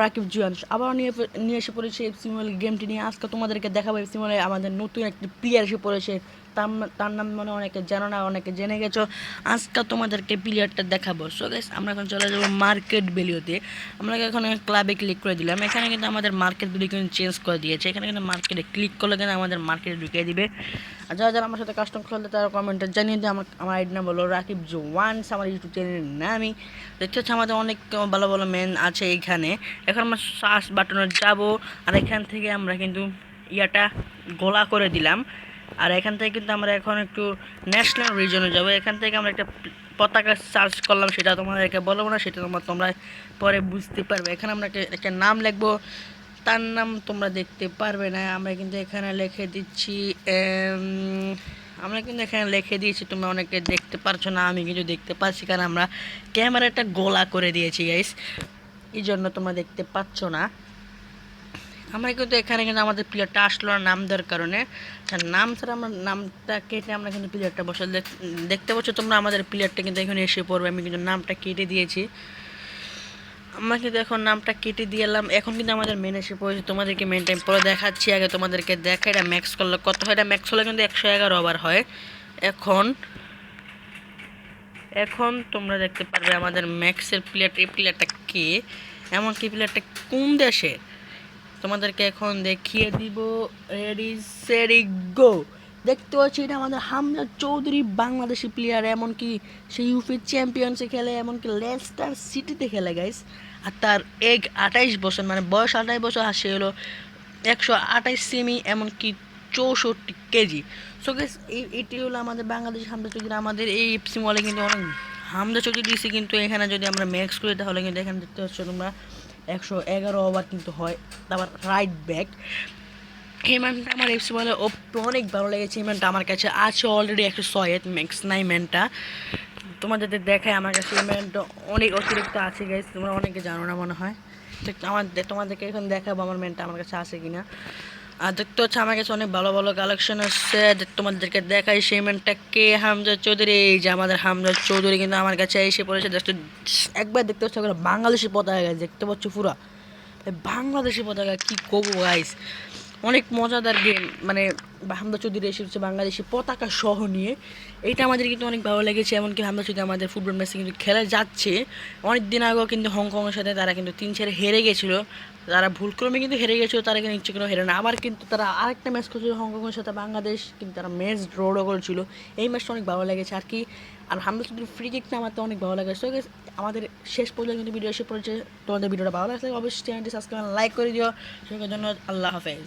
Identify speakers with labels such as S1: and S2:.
S1: রাকিব জুয়ান আবার নিয়ে এসে পড়েছে এফসি মোবাইল গেমটি নিয়ে। আজকে তোমাদেরকে দেখাবো এফসি মোবাইলে আমাদের নতুন একটি প্লেয়ার এসে পড়েছে। তার নাম মানে অনেকে জানো না, অনেকে জেনে গেছো। আজকে তোমাদেরকে প্লেয়ারটা দেখাবো। সো গাইস, আমরা এখন চলে যাবো মার্কেট ভ্যালুতে। আমরা এখন ক্লাবে ক্লিক করে দিলাম। এখানে কিন্তু আমাদের মার্কেট ভ্যালু কিন্তু চেঞ্জ করে দিয়েছে। এখানে কিন্তু মার্কেটে ক্লিক করলে কিন্তু আমাদের মার্কেটে ঢুকিয়ে দিবে। আর যারা যারা আমার সাথে কাস্টম খেলতে তারা কমেন্টে জানিয়ে দিয়ে। আমার আইডি নাম হলো রাকিব জোয়ানস, আমার ইউটিউব চ্যানেলের নামই। দেখতে হচ্ছে আমাদের অনেক ভালো ভালো ম্যান আছে এইখানে। এখন আমরা সার্চ বাটনে যাব, আর এখান থেকে আমরা কিন্তু ইয়াটা গোলা করে দিলাম। আর এখান থেকে কিন্তু আমরা এখন একটু ন্যাশনাল রিজনে যাব। এখান থেকে আমরা একটা পতাকা সার্চ করলাম, সেটা তোমাদেরকে বলবো না, সেটা তোমরা পরে বুঝতে পারবে। এখানে আমরা একটা নাম লিখবো, তার নাম তোমরা দেখতে পারবে না। আমরা কিন্তু এখানে লিখে দিচ্ছি, আমরা কিন্তু এখানে লিখে দিয়েছি, তোমরা অনেকে দেখতে পারছো না, আমি কিন্তু দেখতে পাচ্ছি, কারণ আমরা ক্যামেরাটা গোলা করে দিয়েছি গাইস, এই জন্য তোমরা দেখতে পাচ্ছ না। আমরা কিন্তু এখানে কিন্তু আমাদের প্লেয়ারটা আসলো না নাম দেওয়ার কারণে। নাম ছাড়া আমরা নামটা কেটে আমরা কিন্তু প্লেয়ারটা বসে দেখতে পাচ্ছ তোমরা, আমাদের প্লেয়ারটা কিন্তু এখানে এসে পড়বে। আমি কিন্তু নামটা কেটে দিয়েছি। আমরা কিন্তু এখন নামটা কেটে দিলাম। এখন কিন্তু আমাদের মেন এসে পড়েছে। তোমাদেরকে মেন টাইম পরে দেখাচ্ছি। আগে তোমাদেরকে দেখা এটা ম্যাক্স করলে কত হয়। এটা ম্যাক্স হলে কিন্তু 111 ওভার হয়। এখন এখন তোমরা দেখতে পারবে আমাদের ম্যাক্সের প্লেয়ারটা কে, এমনকি প্লেয়ারটা কোন দেশে, তোমাদেরকে এখন দেখিয়ে দিব। রেডি সেরি গো। দেখতে পাচ্ছি এটা আমাদের হামজা চৌধুরী, বাংলাদেশি প্লেয়ার। এমনকি সে ইউপি চ্যাম্পিয়নসে খেলে, এমনকি লেস্টার সিটিতে খেলে গাইস। আর তার 28 বছর, মানে বয়স 28 বছর। আর সে হলো 128 সেমি, এমনকি 64 কেজি। সো গাইস, এটি হলো আমাদের বাংলাদেশ হামজা চৌধুরী। আমাদের এই এফসি মলে কিন্তু অনেক হামজা চৌধুরী দিয়েছে, কিন্তু এখানে যদি আমরা ম্যাক্স করি তাহলে কিন্তু এখানে দেখতে পাচ্ছ তোমরা 111 ওভার কিন্তু হয়। তারপর রাইট ব্যাক, এই ম্যানটা আমার এফসি বলে অনেক ভালো লেগেছে। এই ম্যানটা আমার কাছে আছে অলরেডি 106 ম্যাক্স নাই ম্যানটা। তোমাদের দেখায় আমার কাছে এই ম্যানটা অনেক অতিরিক্ত আছে গাইস, তোমরা অনেকে জানো না মনে হয়। তোমাদেরকে এখন দেখাবো আমার ম্যানটা আমার কাছে আছে কিনা। আর দেখতে হচ্ছে আমার কাছে অনেক ভালো ভালো কালেকশন আছে। তোমাদেরকে দেখাই সেই ম্যানটা কে, হামজা চৌধুরী। এই যে আমাদের হামজা চৌধুরী কিন্তু আমার কাছে এসে পড়েছে। একবার দেখতে পাচ্ছ বাংলাদেশি পতাকা গাইস, দেখতে পাচ্ছ পুরা বাংলাদেশি পতাকা। কি করবো গাইস, অনেক মজাদার গেম। মানে হামজা চৌধুরী এসেছে বাংলাদেশি পতাকা সহ নিয়ে, এইটা আমাদের কিন্তু অনেক ভালো লেগেছে। এমনকি হামজা চৌধুরী আমাদের ফুটবল ম্যাচে কিন্তু খেলা যাচ্ছে। অনেক দিন আগেও কিন্তু হংকংয়ের সাথে তারা কিন্তু 3-4 হেরে গেছিলো। তারা ভুলক্রমে কিন্তু হেরে গেছিলো, তারা কিন্তু ইচ্ছে করে হেরে না। আবার কিন্তু তারা আরেকটা ম্যাচ করেছিল হংকংয়ের সাথে বাংলাদেশ, কিন্তু তারা ম্যাচ ড্র করেছিল। এই ম্যাচটা অনেক ভালো লেগেছে আর কি। আর হামজা চৌধুরীর ফ্রি কিকটা আমার তো অনেক ভালো লাগে। সো গাইস, আমাদের শেষ পর্যন্ত কিন্তু ভিডিও এসে পড়েছে। তোমাদের ভিডিওটা ভালো লাগলে অবশ্যই চ্যানেলটি সাবস্ক্রাইব লাইক করে দিও। সবাইকে ধন্যবাদ, আল্লাহ হাফেজ।